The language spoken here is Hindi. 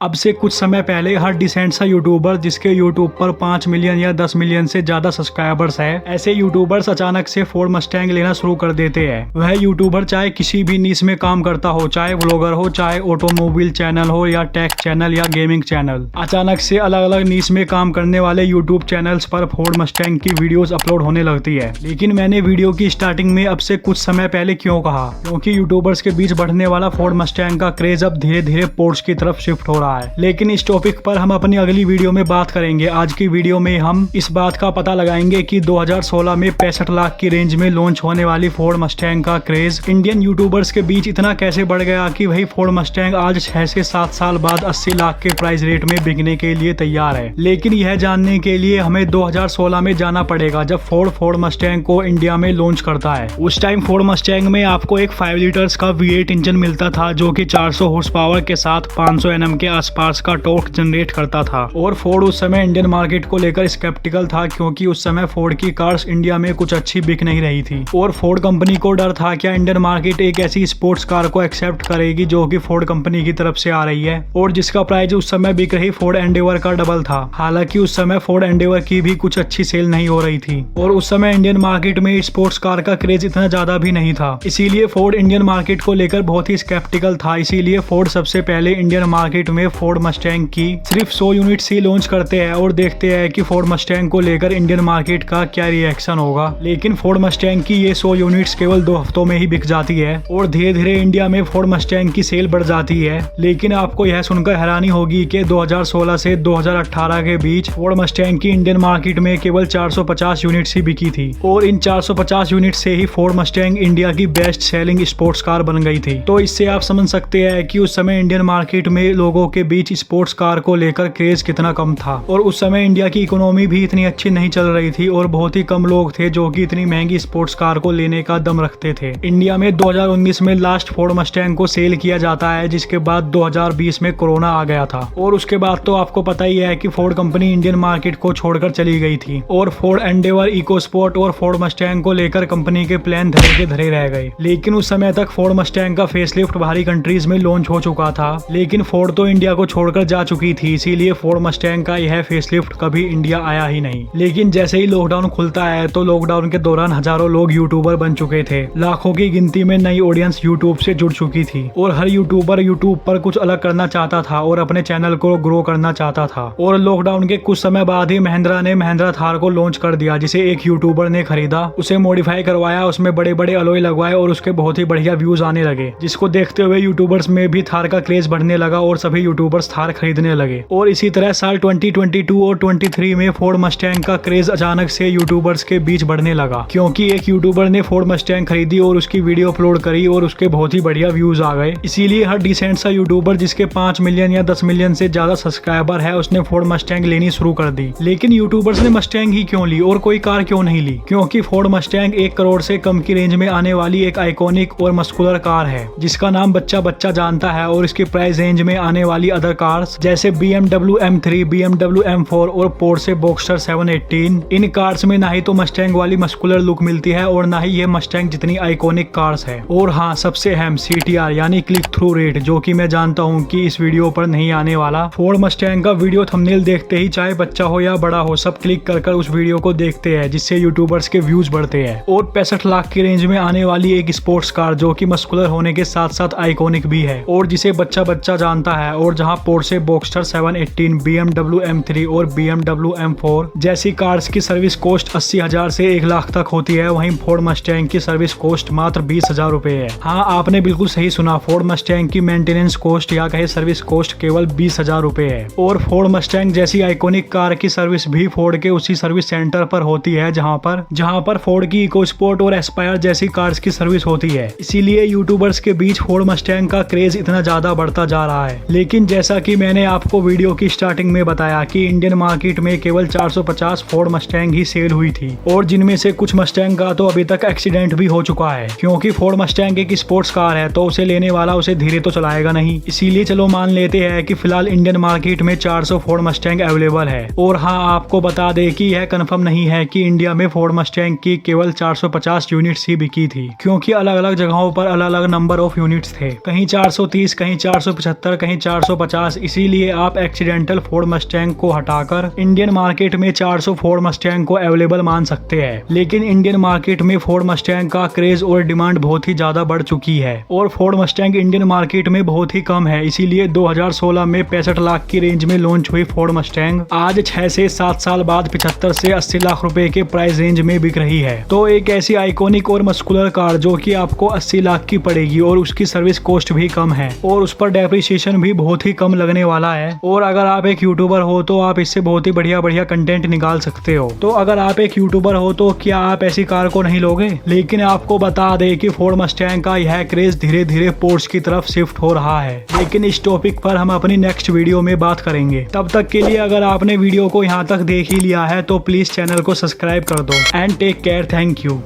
अब से कुछ समय पहले हर डिसेंट सा यूट्यूबर जिसके यूट्यूब पर 5 मिलियन या 10 मिलियन से ज्यादा सब्सक्राइबर्स है, ऐसे यूट्यूबर्स अचानक से फोर्ड मस्टैंग लेना शुरू कर देते हैं। वह यूट्यूबर चाहे किसी भी नीश में काम करता हो, चाहे व्लॉगर हो, चाहे ऑटोमोबाइल चैनल हो या टेक चैनल या गेमिंग चैनल, अचानक से अलग अलग नीश में काम करने वाले यूट्यूब चैनल्स पर फोर्ड मस्टैंग की वीडियोस अपलोड होने लगती है। लेकिन मैंने वीडियो की स्टार्टिंग में अब से कुछ समय पहले क्यों कहा, क्योंकि यूट्यूबर्स के बीच बढ़ने वाला फोर्ड मस्टैंग का क्रेज अब धीरे धीरे पोर्ट्स की तरफ शिफ्ट हो रहा है। लेकिन इस टॉपिक पर हम अपनी अगली वीडियो में बात करेंगे। आज की वीडियो में हम इस बात का पता लगाएंगे कि 2016 में 65 लाख की रेंज में लॉन्च होने वाली फोर्ड मस्टैंग का क्रेज इंडियन यूट्यूबर्स के बीच इतना कैसे बढ़ गया कि वही फोर्ड मस्टैंग आज 6 से 7 साल बाद 80 लाख के प्राइस रेट में बिकने के लिए तैयार है। लेकिन यह जानने के लिए हमें 2016 में जाना पड़ेगा, जब फोर्ड मस्टैंग को इंडिया में लॉन्च करता है। उस टाइम फोर्ड मस्टैंग में आपको एक 5 लीटर्स का V8 इंजन मिलता था, जो कि 400 हॉर्स पावर के साथ 500 Nm के आसपास का टॉर्क जनरेट करता था। और फोर्ड उस समय इंडियन मार्केट को लेकर स्केप्टिकल था, क्योंकि उस समय फोर्ड की कार्स इंडिया में कुछ अच्छी बिक नहीं रही थी। और फोर्ड कंपनी को डर था क्या इंडियन मार्केट एक ऐसी स्पोर्ट्स कार को एक्सेप्ट करेगी जो कि फोर्ड कंपनी की तरफ से आ रही है और जिसका प्राइस उस समय बिक रही फोर्ड एंडेवर का डबल था। हालांकि उस समय फोर्ड एंडेवर की भी कुछ अच्छी सेल नहीं हो रही थी और उस समय इंडियन मार्केट में स्पोर्ट्स कार का क्रेज इतना ज्यादा भी नहीं था। इसीलिए फोर्ड इंडियन मार्केट को लेकर बहुत ही स्केप्टिकल था। इसीलिए फोर्ड सबसे पहले इंडियन मार्केट में फोर्ड मस्टैंग की सिर्फ 100 यूनिट्स ही लॉन्च करते हैं और देखते हैं कि फोर्ड मस्टैंग को लेकर इंडियन मार्केट का क्या रिएक्शन होगा। लेकिन फोर्ड मस्टैंग की ये 100 यूनिट्स केवल 2 हफ्तों में ही बिक जाती है और धीरे धीरे इंडिया में फोर्ड मस्टैंग की सेल बढ़ जाती है। लेकिन आपको यह सुनकर हैरानी होगी कि 2016 से 2018 के बीच फोर्ड मस्टैंग की इंडियन मार्केट में केवल 450 यूनिट्स ही बिकी थी और इन 450 यूनिट से ही फोर्ड मस्टैंग इंडिया की बेस्ट सेलिंग स्पोर्ट्स कार बन गई थी। तो इससे आप समझ सकते हैं कि उस समय इंडियन मार्केट में लोगों के बीच स्पोर्ट्स कार को लेकर क्रेज कितना कम था। और उस समय इंडिया की इकोनॉमी भी इतनी अच्छी नहीं चल रही थी और बहुत ही कम लोग थे जो कि इतनी महंगी स्पोर्ट्स कार को लेने का दम रखते थे। इंडिया में 2019 में लास्ट फोर्ड मस्टैंग को सेल किया जाता है, जिसके बाद 2020 में कोरोना आ गया था और उसके बाद तो आपको पता ही है कि फोर्ड कंपनी इंडियन मार्केट को छोड़कर चली गई थी और फोर्ड एंडेवर, इकोस्पोर्ट और फोर्ड मस्टैंग को लेकर कंपनी के प्लान धरे के धरे रह गए। लेकिन उस समय तक फोर्ड मस्टैंग का फेसलिफ्ट बाहरी कंट्रीज में लॉन्च हो चुका था, लेकिन फोर्ड तो इंडिया को छोड़कर जा चुकी थी। इसीलिए फोर्ड मस्टैंग का यह फेसलिफ्ट कभी इंडिया आया ही नहीं। लेकिन जैसे ही लॉकडाउन खुलता है तो लॉकडाउन के दौरान हजारों लोग यूट्यूबर बन चुके थे। लाखों की गिनती में नई ऑडियंस यूट्यूब से जुड़ चुकी थी और हर यूट्यूबर यूट्यूब पर कुछ अलग करना चाहता था और अपने चैनल को ग्रो करना चाहता था। और लॉकडाउन के कुछ समय बाद ही महिंद्रा ने महिंद्रा थार को लॉन्च कर दिया, जिसे एक यूट्यूबर ने खरीदा, उसे मॉडिफाई करवाया, उसमें बड़े बड़े अलॉय लगवाए और उसके बहुत ही बढ़िया व्यूज आने लगे, जिसको देखते हुए यूट्यूबर्स में भी थार का क्रेज बढ़ने लगा और सभी यूट्यूबर्स थार खरीदने लगे। और इसी तरह साल 2022 और 23 में फोर्ड मस्टैंग का क्रेज अचानक से यूट्यूबर्स के बीच बढ़ने लगा, क्योंकि एक यूट्यूबर ने फोर्ड मस्टैंग खरीदी और उसकी वीडियो अपलोड करी और उसके बहुत ही बढ़िया व्यूज आ गए। इसीलिए हर डिसेंट सा यूट्यूबर जिसके 5 मिलियन या 10 मिलियन से ज्यादा सब्सक्राइबर है, उसने फोर्ड मस्टैंग लेनी शुरू कर दी। लेकिन यूट्यूबर्स ने मस्टैंग ही क्यों ली और कोई कार क्यों नहीं ली? क्योंकि फोर्ड मस्टैंग 1 करोड़ से कम की रेंज में आने वाली एक आइकॉनिक और मस्कुलर कार है, जिसका नाम बच्चा बच्चा जानता है। और इसकी प्राइस रेंज में आने वाली अदर कार्स जैसे BMW M3, BMW M4 और पोर्शे बॉक्सर 718, इन कार्स में ना ही तो मस्टैंग वाली मस्कुलर लुक मिलती है और ना ही ये मस्टैंग जितनी आइकॉनिक कार्स है। और हाँ, सबसे अहम CTR यानी क्लिक थ्रू रेट, जो कि मैं जानता हूँ कि इस वीडियो पर नहीं आने वाला। फोर्ड मस्टैंग का वीडियो थंबनेल देखते ही चाहे बच्चा हो या बड़ा हो, सब क्लिक कर उस वीडियो को देखते हैं, जिससे यूट्यूबर्स के व्यूज बढ़ते हैं। और 65 लाख की रेंज में आने वाली एक स्पोर्ट्स कार जो कि मस्कुलर होने के साथ साथ आइकॉनिक भी है और जिसे बच्चा बच्चा जानता है, और जहाँ पोर्शे बॉक्सर 718, BMW M3 और BMW M4 जैसी कार्स की सर्विस कॉस्ट 80,000 से 1 लाख तक होती है, वहीं फोर्ड मस्टैंग की सर्विस कॉस्ट मात्र 20,000 रुपए है। हाँ, आपने बिल्कुल सही सुना, फोर्ड मस्टैंग की मेंटेनेंस कॉस्ट या कहे सर्विस कॉस्ट केवल 20,000 रुपए है। और फोर्ड मस्टैंग जैसी आइकॉनिक कार की सर्विस भी फोर्ड के उसी सर्विस सेंटर पर होती है जहाँ पर फोर्ड की इकोस्पोर्ट और एस्पायर जैसी कार्स की सर्विस होती है। इसीलिए यूट्यूबर्स के बीच फोर्ड मस्टैंग का क्रेज इतना ज्यादा बढ़ता जा रहा है। लेकिन जैसा कि मैंने आपको वीडियो की स्टार्टिंग में बताया कि इंडियन मार्केट में केवल 450 फोर्ड मस्टैंग ही सेल हुई थी और जिनमें से कुछ मस्टैंग का तो अभी तक एक्सीडेंट भी हो चुका है, क्योंकि फोर्ड मस्टैंग एक स्पोर्ट्स कार है तो उसे लेने वाला उसे धीरे तो चलाएगा नहीं। इसीलिए चलो मान लेते हैं कि फिलहाल इंडियन मार्केट में 400 फोर्ड मस्टैंग अवेलेबल है। और हाँ, आपको बता दे कि यह कंफर्म नहीं है कि इंडिया में फोर्ड मस्टैंग की केवल 450 यूनिट्स ही बिकी थी, क्योंकि अलग अलग जगहों पर अलग अलग नंबर ऑफ यूनिट्स थे। कहीं 430, कहीं 475, कहीं 450, इसीलिए आप एक्सीडेंटल फोर्ड मस्टैंग को हटाकर इंडियन मार्केट में 400 फोर्ड मस्टैंग को अवेलेबल मान सकते हैं। लेकिन इंडियन मार्केट में फोर्ड मस्टैंग का क्रेज और डिमांड बहुत ही ज्यादा बढ़ चुकी है और फोर्ड मस्टैंग इंडियन मार्केट में बहुत ही कम है। इसीलिए 2016 में 65 लाख की रेंज में लॉन्च हुई फोर्ड मस्टैंग आज 6 से 7 साल बाद 75 से 80 लाख रुपए के प्राइस रेंज में बिक रही है। तो एक ऐसी आइकॉनिक और मस्कुलर कार जो कि आपको 80 लाख की पड़ेगी और उसकी सर्विस कॉस्ट भी कम है और उस पर डेप्रिसिएशन भी बहुत ही कम लगने वाला है। और अगर आप एक यूट्यूबर हो तो आप इससे बहुत ही बढ़िया कंटेंट निकाल सकते हो। तो अगर आप एक यूट्यूबर हो तो क्या आप ऐसी कार को नहीं लोगे? लेकिन आपको बता दे कि फोर्ड मस्टैंग का यह क्रेज धीरे धीरे पोर्श की तरफ शिफ्ट हो रहा है। लेकिन इस टॉपिक पर हम अपनी नेक्स्ट वीडियो में बात करेंगे। तब तक के लिए अगर आपने वीडियो को यहाँ तक देख ही लिया है तो प्लीज चैनल को सब्सक्राइब कर दो and take care. Thank you.